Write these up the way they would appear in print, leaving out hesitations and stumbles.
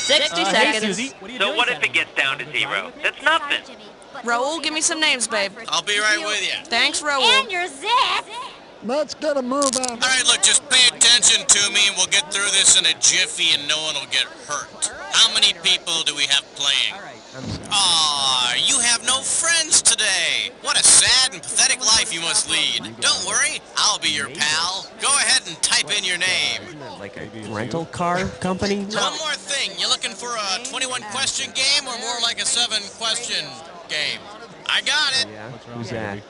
60 seconds. Susie, So what if it gets down to 0? That's nothing. Raul, give me some names, babe. I'll be right with you. Thanks, Raul. And your zip. Let's get a move on. All right, look, just pay attention to me and we'll get through this in a jiffy and no one will get hurt. How many people do we have playing? Aw, you have no friends today. What a sad and pathetic life you must lead. Don't worry, I'll be your pal. Go ahead and type in your name. Like a rental car company? One more thing, you looking for a 21-question game or more like a 7-question game? I got it. Yeah, who's that?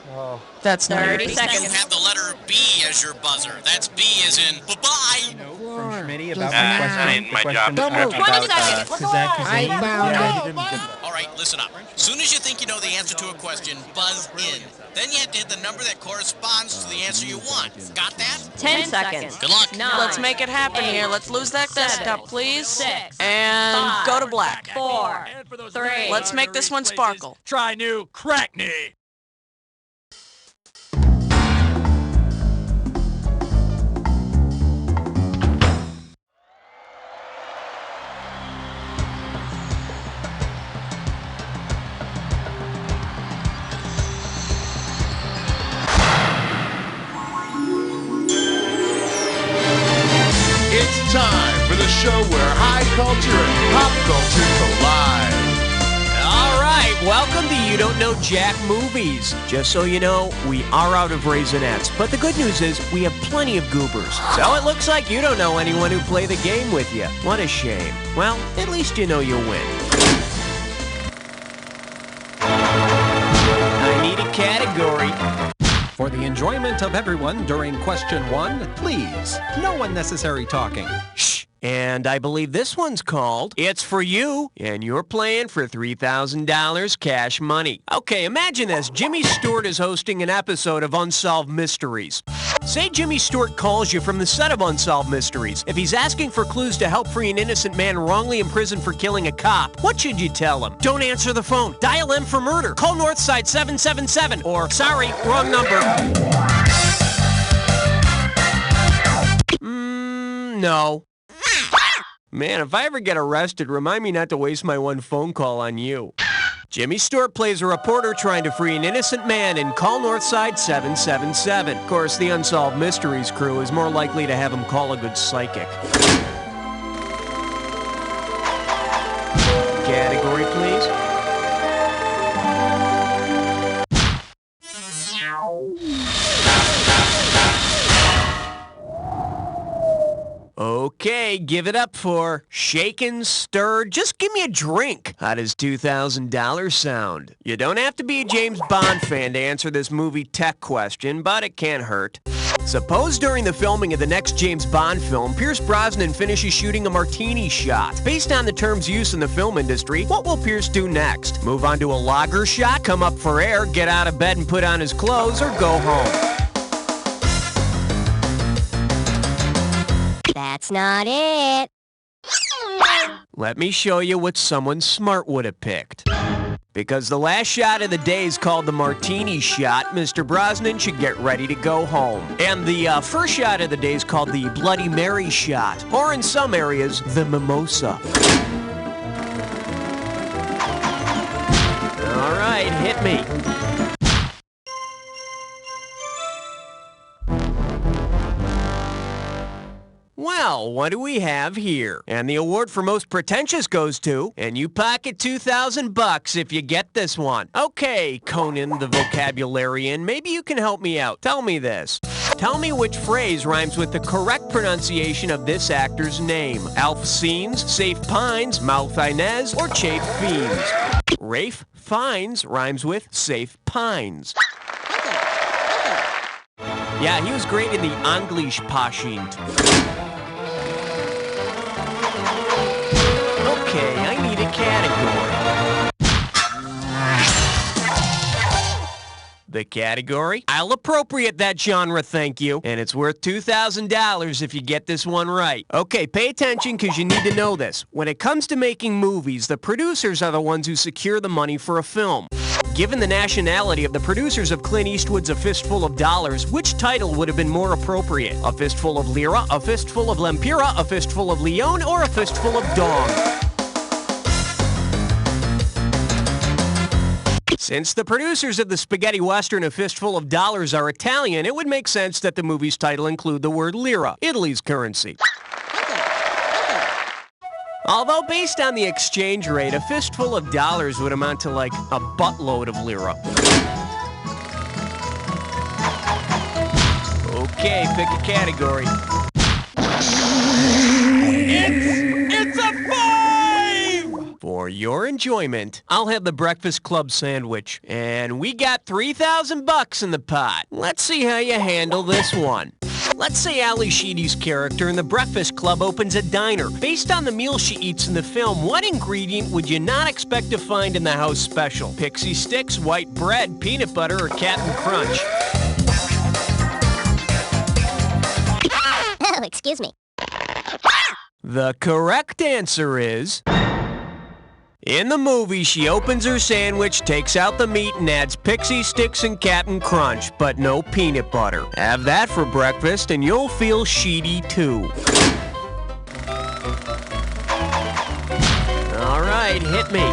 That's 30 You seconds. have the letter B as your buzzer. That's B as in bye-bye. from Schmitty about That ain't my job. Don't move. 20 seconds. What's going on? I found it. All right, listen up. Soon as you think you know the answer to a question, buzz in. Then you have to hit the number that corresponds to the answer you want. Got that? 10 seconds. Good luck. 9. Let's make it happen here. Let's lose that 7, desktop, please. 6, And 5, go to black. 4, 3. Let's make this one sparkle. Try new Crackney. It's time for the show where high culture and pop culture collide. All right, welcome to You Don't Know Jack Movies. Just so you know, we are out of Raisinets, but the good news is we have plenty of goobers. So it looks like you don't know anyone who play the game with you. What a shame. Well, at least you know you'll win. I need a category. For the enjoyment of everyone during question 1, please, no unnecessary talking. Shh. And I believe this one's called It's For You, and you're playing for $3,000 cash money. Okay, imagine this. Jimmy Stewart is hosting an episode of Unsolved Mysteries. Say Jimmy Stewart calls you from the set of Unsolved Mysteries. If he's asking for clues to help free an innocent man wrongly imprisoned for killing a cop, what should you tell him? Don't answer the phone. Dial M for murder. Call Northside 777. Or, sorry, wrong number. No. Man, if I ever get arrested, remind me not to waste my one phone call on you. Jimmy Stewart plays a reporter trying to free an innocent man in Call Northside 777. Of course, the Unsolved Mysteries crew is more likely to have him call a good psychic. Category, please. Okay, give it up for Shaken, Stirred. Just give me a drink. How does $2,000 sound? You don't have to be a James Bond fan to answer this movie tech question, but it can't hurt. Suppose during the filming of the next James Bond film, Pierce Brosnan finishes shooting a martini shot. Based on the terms used in the film industry, what will Pierce do next? Move on to a lager shot, come up for air, get out of bed and put on his clothes, or go home? That's not it. Let me show you what someone smart would have picked. Because the last shot of the day is called the martini shot, Mr. Brosnan should get ready to go home. And the first shot of the day is called the Bloody Mary shot, or in some areas, the mimosa. All right, hit me. Well, what do we have here? And the award for most pretentious goes to, and you pocket $2,000 if you get this one. Okay, Conan the vocabularian, maybe you can help me out. Tell me this. Tell me which phrase rhymes with the correct pronunciation of this actor's name. Alf Scenes, Safe Pines, Mouth Inez, or Chafe Fiends. Rafe Fiennes rhymes with Safe Pines. Yeah, he was great in the English Patient. Okay, I need a category. The category? I'll appropriate that genre, thank you. And it's worth $2,000 if you get this one right. Okay, pay attention because you need to know this. When it comes to making movies, the producers are the ones who secure the money for a film. Given the nationality of the producers of Clint Eastwood's A Fistful of Dollars, which title would have been more appropriate? A Fistful of Lira, A Fistful of Lempira, A Fistful of Leon, or A Fistful of Dong? Since the producers of the spaghetti western A Fistful of Dollars are Italian, it would make sense that the movie's title include the word lira, Italy's currency. Although based on the exchange rate, a fistful of dollars would amount to like a buttload of lira. Okay, pick a category. It's a 5! For your enjoyment, I'll have the Breakfast Club sandwich. And we got $3,000 in the pot. Let's see how you handle this one. Let's say Ali Sheedy's character in The Breakfast Club opens a diner. Based on the meal she eats in the film, what ingredient would you not expect to find in the house special? Pixie Sticks, white bread, peanut butter, or Captain Crunch? Oh, excuse me. The correct answer is... in the movie, she opens her sandwich, takes out the meat, and adds Pixie Sticks and Captain Crunch, but no peanut butter. Have that for breakfast, and you'll feel sheedy, too. All right, hit me.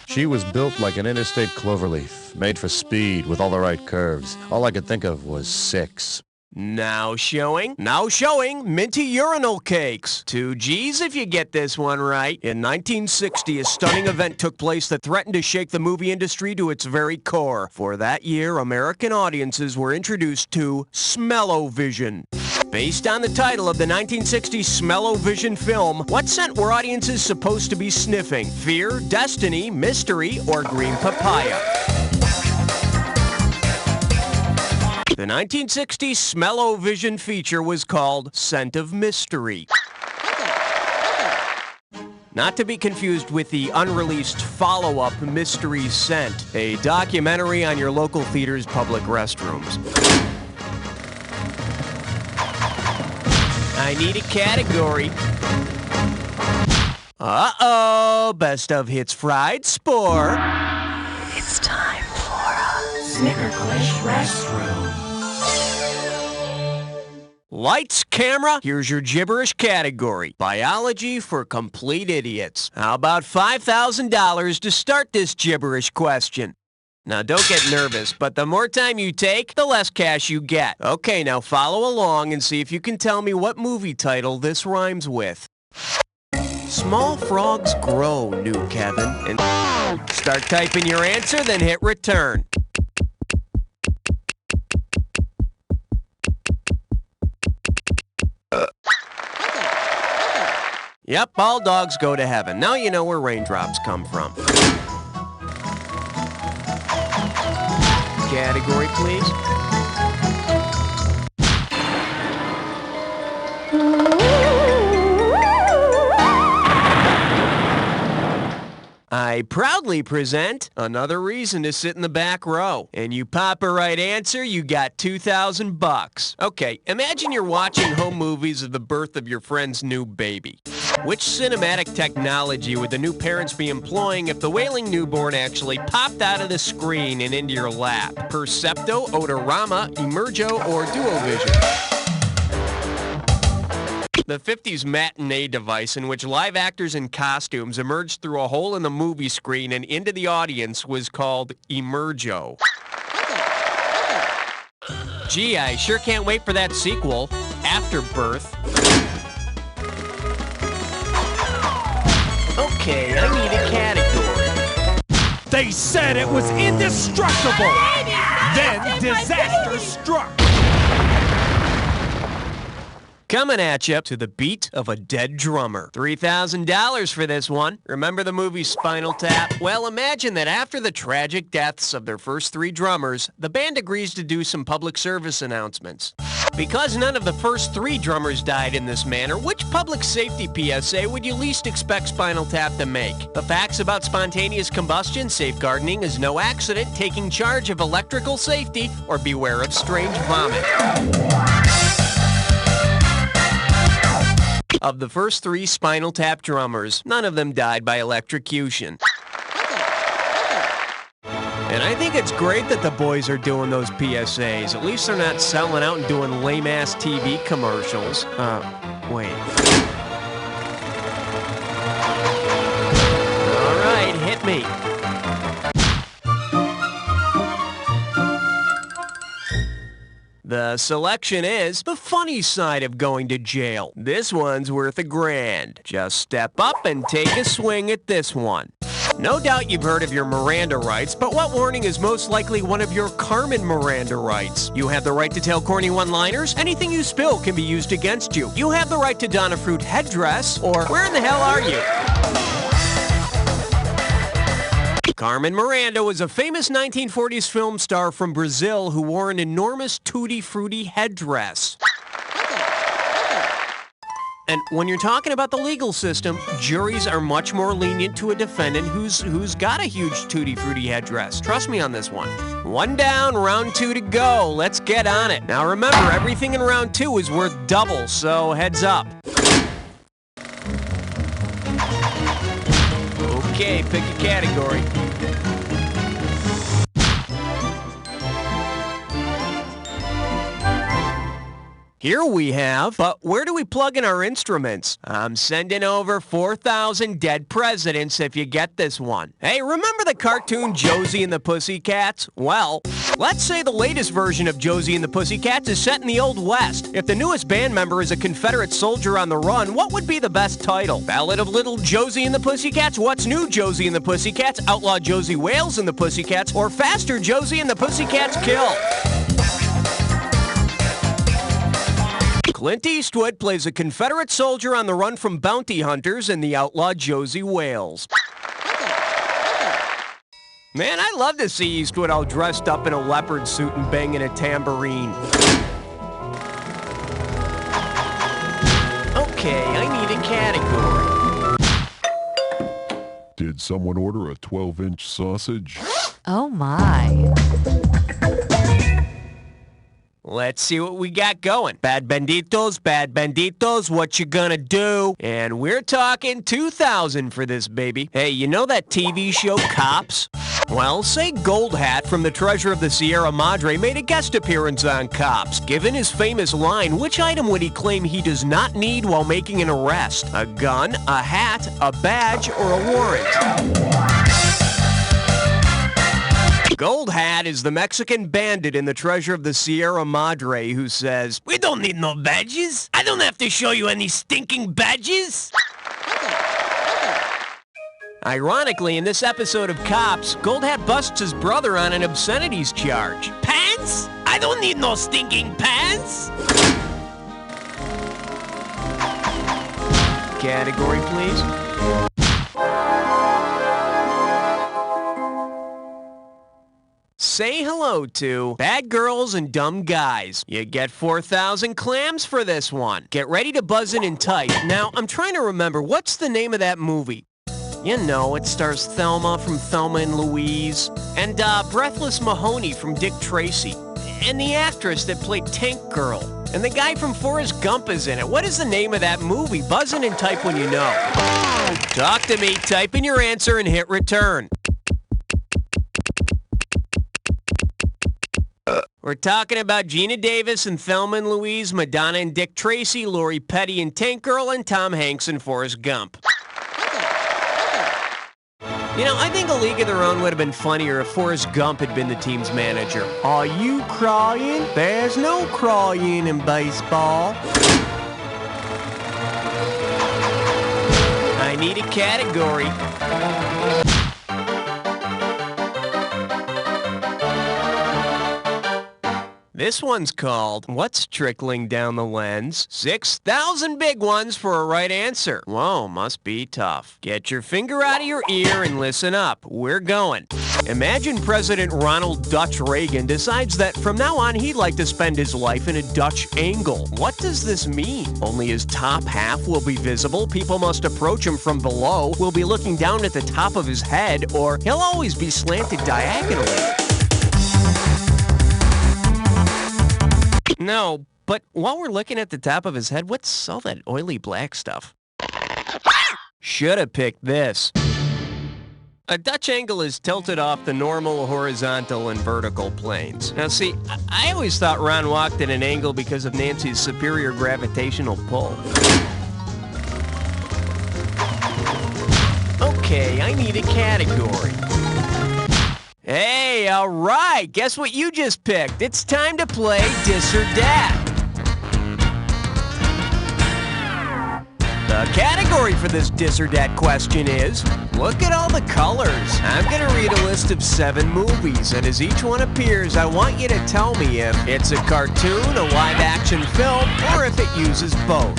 She was built like an interstate cloverleaf, made for speed with all the right curves. All I could think of was 6. Now showing, minty urinal cakes. 2 G's if you get this one right. In 1960, a stunning event took place that threatened to shake the movie industry to its very core. For that year, American audiences were introduced to Smell-O-Vision. Based on the title of the 1960 Smell-O-Vision film, what scent were audiences supposed to be sniffing? Fear, destiny, mystery, or green papaya? The 1960 Smell-O-Vision feature was called Scent of Mystery. Not to be confused with the unreleased follow-up Mystery Scent, a documentary on your local theater's public restrooms. I need a category. Uh-oh, best of hits fried spore. It's time for a Snickerglish restroom. Lights, camera, here's your gibberish category. Biology for complete idiots. How about $5,000 to start this gibberish question? Now, don't get nervous, but the more time you take, the less cash you get. Okay, now follow along and see if you can tell me what movie title this rhymes with. Small frogs grow, new Kevin. And start typing your answer, then hit return. Yep, all dogs go to heaven. Now you know where raindrops come from. Category, please. I proudly present Another Reason to Sit in the Back Row. And you pop a right answer, you got $2,000. Okay, imagine you're watching home movies of the birth of your friend's new baby. Which cinematic technology would the new parents be employing if the wailing newborn actually popped out of the screen and into your lap? Percepto, Odorama, Emergo, or Duovision? The 50s matinee device in which live actors in costumes emerged through a hole in the movie screen and into the audience was called Emergo. Gee, I sure can't wait for that sequel, Afterbirth. Okay, I need a category. They said it was indestructible. Then disaster struck. Coming at you to the beat of a dead drummer. $3,000 for this one. Remember the movie Spinal Tap? Well, imagine that after the tragic deaths of their first 3 drummers, the band agrees to do some public service announcements. Because none of the first 3 drummers died in this manner, which public safety PSA would you least expect Spinal Tap to make? The facts about spontaneous combustion, safeguarding is no accident, taking charge of electrical safety, or beware of strange vomit. Of the first 3 Spinal Tap drummers, none of them died by electrocution. And I think it's great that the boys are doing those PSAs. At least they're not selling out and doing lame-ass TV commercials. Wait. All right, hit me. The selection is the funny side of going to jail. This one's worth $1,000. Just step up and take a swing at this one. No doubt you've heard of your Miranda rights, but what warning is most likely one of your Carmen Miranda rights? You have the right to tell corny one-liners. Anything you spill can be used against you. You have the right to don a fruit headdress, or where in the hell are you? Carmen Miranda was a famous 1940s film star from Brazil who wore an enormous tutti frutti headdress. And when you're talking about the legal system, juries are much more lenient to a defendant who's got a huge tutti frutti headdress. Trust me on this one. One down, round 2 to go. Let's get on it. Now remember, everything in round 2 is worth double, so heads up. Okay, pick a category. Here we have, but where do we plug in our instruments? I'm sending over 4,000 dead presidents if you get this one. Hey, remember the cartoon Josie and the Pussycats? Well, let's say the latest version of Josie and the Pussycats is set in the Old West. If the newest band member is a Confederate soldier on the run, what would be the best title? Ballad of Little Josie and the Pussycats? What's New Josie and the Pussycats? Outlaw Josie Wales and the Pussycats? Or Faster Josie and the Pussycats Kill? Clint Eastwood plays a Confederate soldier on the run from bounty hunters in the Outlaw Josie Wales. Man, I love to see Eastwood all dressed up in a leopard suit and banging a tambourine. Okay, I need a category. Did someone order a 12-inch sausage? Oh my. Let's see what we got going. Bad banditos, what you gonna do? And we're talking 2,000 for this, baby. Hey, you know that TV show Cops? Well, say Gold Hat from the Treasure of the Sierra Madre made a guest appearance on Cops. Given his famous line, which item would he claim he does not need while making an arrest? A gun, a hat, a badge, or a warrant? Gold Hat is the Mexican bandit in the Treasure of the Sierra Madre who says, "We don't need no badges. I don't have to show you any stinking badges." Ironically, in this episode of Cops, Gold Hat busts his brother on an obscenities charge. Pants? I don't need no stinking pants. Category, please. Say hello to Bad Girls and Dumb Guys. You get 4,000 clams for this one. Get ready to buzz in and type. Now, I'm trying to remember, what's the name of that movie? You know, it stars Thelma from Thelma and Louise, and Breathless Mahoney from Dick Tracy, and the actress that played Tank Girl, and the guy from Forrest Gump is in it. What is the name of that movie? Buzz in and type when you know. Talk to me, type in your answer, and hit return. We're talking about Gina Davis and Thelma and Louise, Madonna and Dick Tracy, Lori Petty and Tank Girl, and Tom Hanks and Forrest Gump. You know, I think A League of Their Own would have been funnier if Forrest Gump had been the team's manager. Are you crying? There's no crying in baseball. I need a category. This one's called What's Trickling Down the Lens? 6,000 big ones for a right answer. Whoa, must be tough. Get your finger out of your ear and listen up. We're going. Imagine President Ronald Dutch Reagan decides that from now on he'd like to spend his life in a Dutch angle. What does this mean? Only his top half will be visible, people must approach him from below, will be looking down at the top of his head, or he'll always be slanted diagonally. No, but while we're looking at the top of his head, what's all that oily black stuff? Should have picked this. A Dutch angle is tilted off the normal horizontal and vertical planes. Now see, I always thought Ron walked at an angle because of Nancy's superior gravitational pull. Okay, I need a category. Hey! Hey, all right. Guess what you just picked? It's time to play Dis or Dat. The category for this Dis or Dat question is, look at all the colors. I'm going to read a list of 7 movies, and as each one appears, I want you to tell me if it's a cartoon, a live-action film, or if it uses both.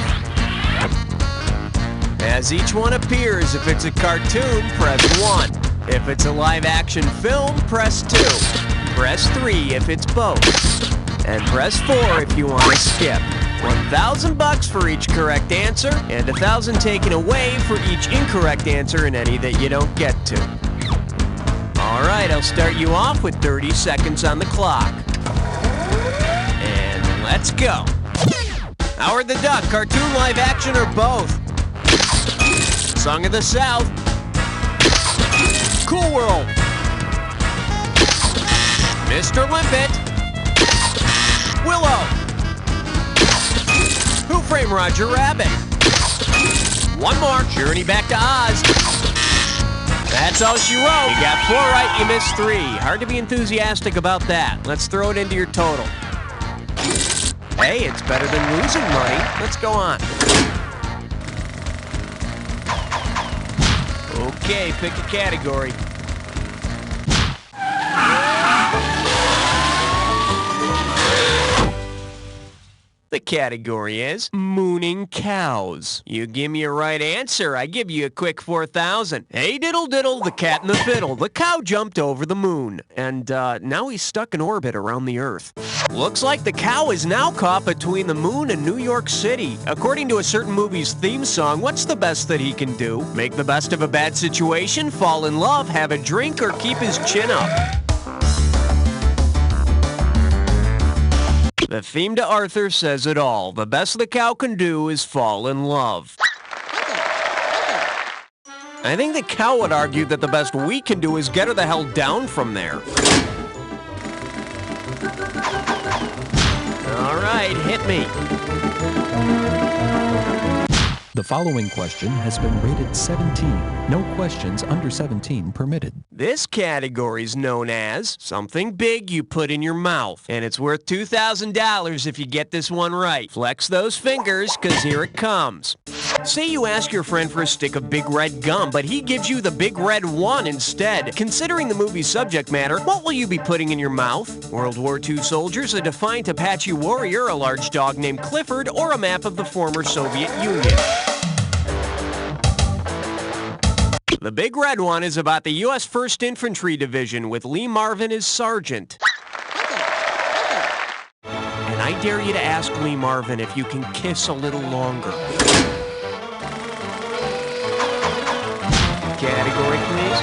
As each one appears, if it's a cartoon, press 1. If it's a live-action film, press 2. Press 3 if it's both. And press 4 if you want to skip. $1,000 for each correct answer, and $1,000 taken away for each incorrect answer in any that you don't get to. All right, I'll start you off with 30 seconds on the clock. And let's go. Howard the Duck, cartoon, live action, or both? Song of the South. Cool World. Mr. Limpet. Willow. Who Framed Roger Rabbit? One more. Journey Back to Oz. That's all she wrote. You got 4 right, you missed 3. Hard to be enthusiastic about that. Let's throw it into your total. Hey, it's better than losing money. Let's go on. Okay, pick a category. The category is mooning cows. You give me a right answer, I give you a quick $4,000. Hey diddle diddle, the cat and the fiddle. The cow jumped over the moon, and now he's stuck in orbit around the Earth. Looks like the cow is now caught between the moon and New York City. According to a certain movie's theme song, what's the best that he can do? Make the best of a bad situation, fall in love, have a drink, or keep his chin up? The theme to Arthur says it all. The best the cow can do is fall in love. I think the cow would argue that the best we can do is get her the hell down from there. All right, hit me. The following question has been rated 17. No questions under 17 permitted. This category is known as something big you put in your mouth, and it's worth $2,000 if you get this one right. Flex those fingers, because here it comes. Say you ask your friend for a stick of Big Red gum, but he gives you the Big Red 1 instead. Considering the movie's subject matter, what will you be putting in your mouth? World War II soldiers, a defiant Apache warrior, a large dog named Clifford, or a map of the former Soviet Union? The Big Red One is about the U.S. 1st Infantry Division with Lee Marvin as sergeant. And I dare you to ask Lee Marvin if you can kiss a little longer. Category, please.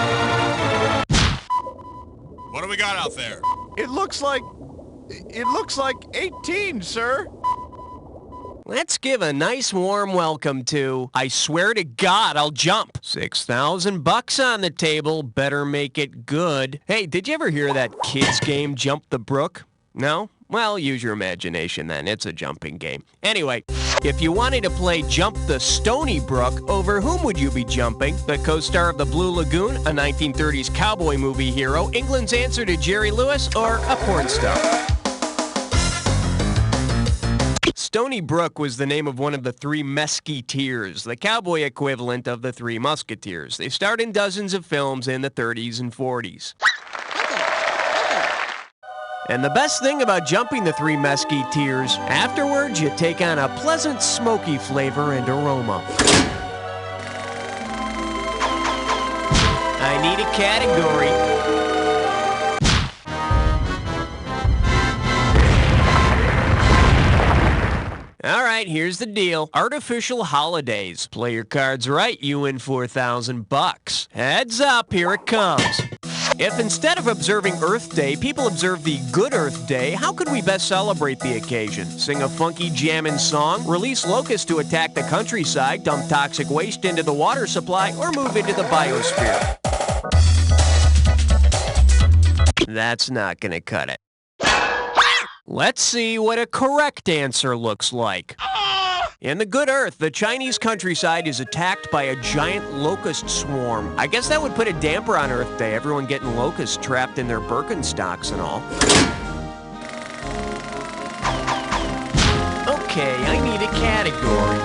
What do we got out there? It looks like 18, sir. Let's give a nice warm welcome to I Swear to God I'll Jump. $6,000 on the table. Better make it good. Hey, did you ever hear that kids game Jump the Brook? No? Well, use your imagination then. It's a jumping game. Anyway, if you wanted to play Jump the Stony Brook, over whom would you be jumping? The co-star of The Blue Lagoon, a 1930s cowboy movie hero, England's answer to Jerry Lewis, or a porn star? Stony Brook was the name of one of the 3 Mesquiteers, the cowboy equivalent of the 3 Musketeers. They starred in dozens of films in the 30s and 40s. And the best thing about jumping the 3 Mesquiteers, afterwards you take on a pleasant smoky flavor and aroma. I need a category. All right, here's the deal. Artificial holidays. Play your cards right, you win $4,000. Heads up, here it comes. If instead of observing Earth Day, people observe the Good Earth Day, how could we best celebrate the occasion? Sing a funky jammin' song, release locusts to attack the countryside, dump toxic waste into the water supply, or move into the biosphere? That's not gonna cut it. Let's see what a correct answer looks like. In the good Earth, the Chinese countryside is attacked by a giant locust swarm. I guess that would put a damper on Earth Day, everyone getting locusts trapped in their Birkenstocks and all. Okay, I need a category.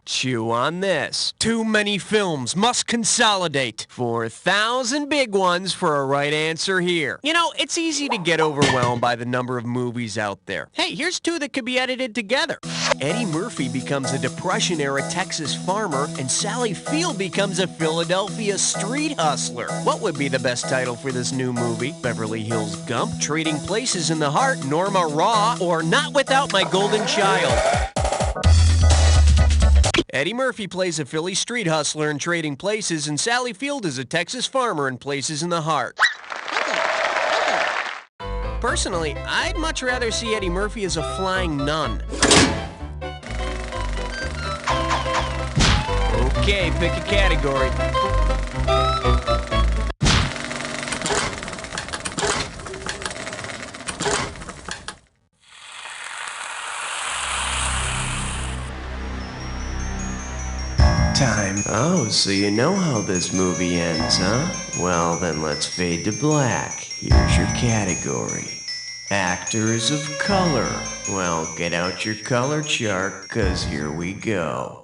Chew on this. Too many films must consolidate. 4,000 big ones for a right answer here. You know, it's easy to get overwhelmed by the number of movies out there. Hey, here's two that could be edited together. Eddie Murphy becomes a Depression-era Texas farmer, and Sally Field becomes a Philadelphia street hustler. What would be the best title for this new movie? Beverly Hills Gump, Trading Places in the Heart, Norma Raw, or Not Without My Golden Child? Eddie Murphy plays a Philly street hustler in Trading Places, and Sally Field is a Texas farmer in Places in the Heart. Personally, I'd much rather see Eddie Murphy as a flying nun. Okay, pick a category. Time. Oh, so you know how this movie ends, huh? Well, then let's fade to black. Here's your category. Actors of color. Well, get out your color chart, 'cause here we go.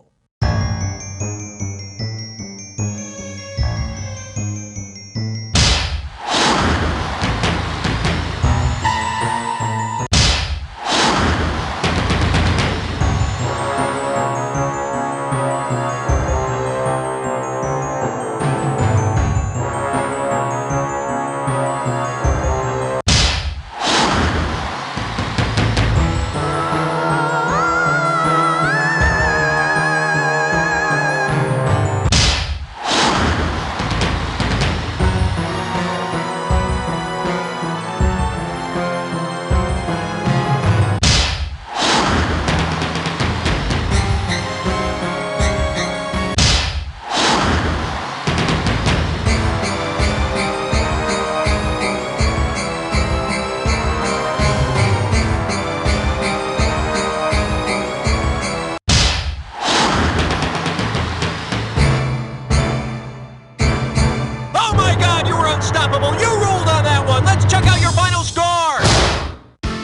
Unstoppable, you ruled on that one. Let's check out your final score.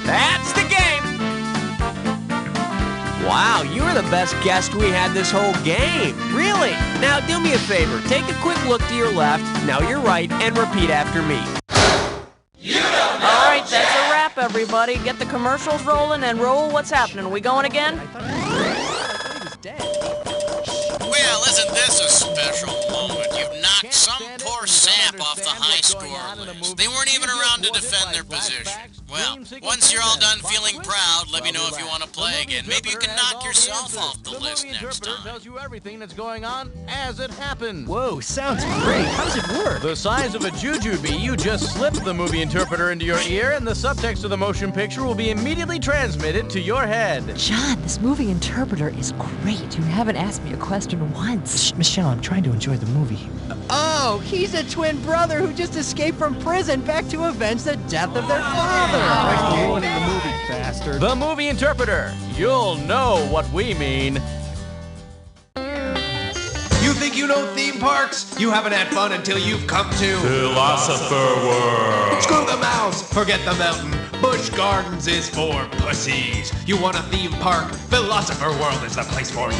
That's the game. Wow, you were the best guest we had this whole game. Really? Now do me a favor. Take a quick look to your left, now your right, and repeat after me. All right, that's a wrap, everybody. Get the commercials rolling and roll. What's happening? Are we going again? Well, isn't this a special moment? You've knocked some poor sap off the high score list. They weren't even around to defend their position. Well, once you're all done feeling proud, let me know if you want to play again. Maybe you can knock yourself off the list next time. Tells you everything that's going on as it happens. Whoa, sounds great. How does it work? The size of a jujube, you just slip the movie interpreter into your ear, and the subtext of the motion picture will be immediately transmitted to your head. John, this movie interpreter is great. You haven't asked me a question once. Shh, Michelle, I'm trying to enjoy the movie. Oh, he's a twin brother who just escaped from prison back to avenge the death of their father. In the movie, bastard. The movie interpreter. You'll know what we mean. You think you know theme parks? You haven't had fun until you've come to Philosopher World. Screw the mouse, forget the mountain. Busch Gardens is for pussies. You want a theme park? Philosopher World is the place for you.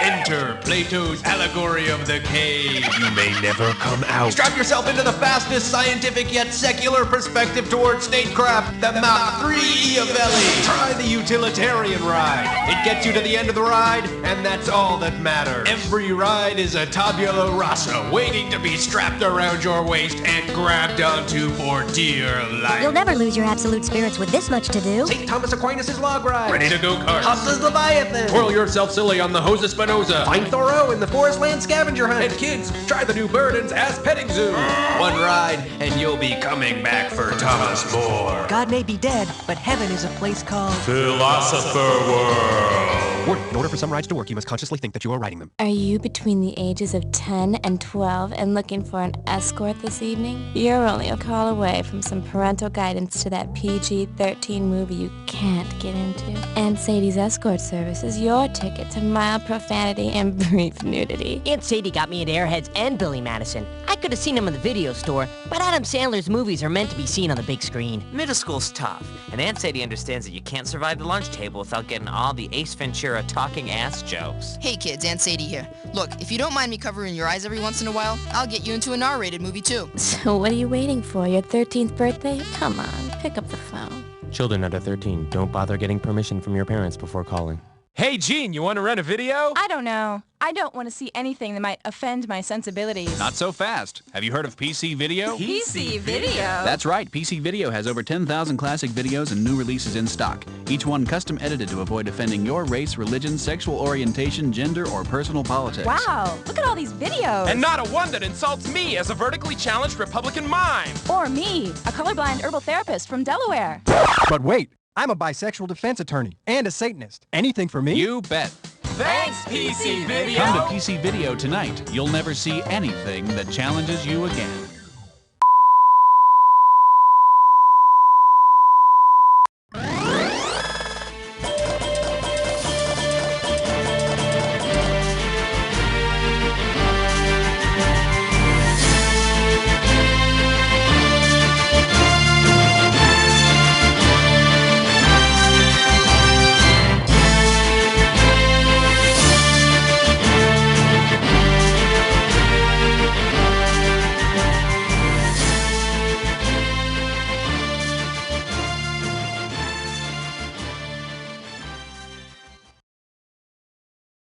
Enter Plato's allegory of the cave. You may never come out. Strap yourself into the fastest scientific yet secular perspective towards statecraft, the Mach 3 Iavelli. Try the utilitarian ride. It gets you to the end of the ride, and that's all that matters. Every ride is a tabula rasa waiting to be strapped around your waist and grabbed onto for dear life. You'll never lose your absolute spirits with this much to do. St. Thomas Aquinas' log ride. Ready to go kart. Hustlers Leviathan. Twirl yourself silly on the Hose of Spinoza. Find Thoreau in the Forest Land Scavenger Hunt. And kids, try the new Burdens Ass Petting Zoo. One ride, and you'll be coming back for Thomas More. God may be dead, but heaven is a place called... Philosopher World. Warning, in order for some rides to work, you must consciously think that you are riding them. Are you between the ages of 10 and 12 and looking for an escort this evening? You're only a call away from some parental guidance to that PG-13 movie you can't get into. And Sadie's Escort Service is your ticket to mild profanity and brief nudity. Aunt Sadie got me into Airheads and Billy Madison. I could have seen them in the video store, but Adam Sandler's movies are meant to be seen on the big screen. Middle school's tough, and Aunt Sadie understands that you can't survive the lunch table without getting all the Ace Ventura talking ass jokes. Hey kids, Aunt Sadie here. Look, if you don't mind me covering your eyes every once in a while, I'll get you into an R-rated movie too. So what are you waiting for? Your 13th birthday? Come on, pick up the phone. Children under 13, don't bother getting permission from your parents before calling. Hey, Gene, you want to rent a video? I don't know. I don't want to see anything that might offend my sensibilities. Not so fast. Have you heard of PC Video? PC Video? That's right. PC Video has over 10,000 classic videos and new releases in stock. Each one custom edited to avoid offending your race, religion, sexual orientation, gender, or personal politics. Wow, look at all these videos. And not a one that insults me as a vertically challenged Republican mime. Or me, a colorblind herbal therapist from Delaware. But wait, I'm a bisexual defense attorney and a Satanist. Anything for me? You bet. Thanks, PC Video. Come to PC Video tonight. You'll never see anything that challenges you again.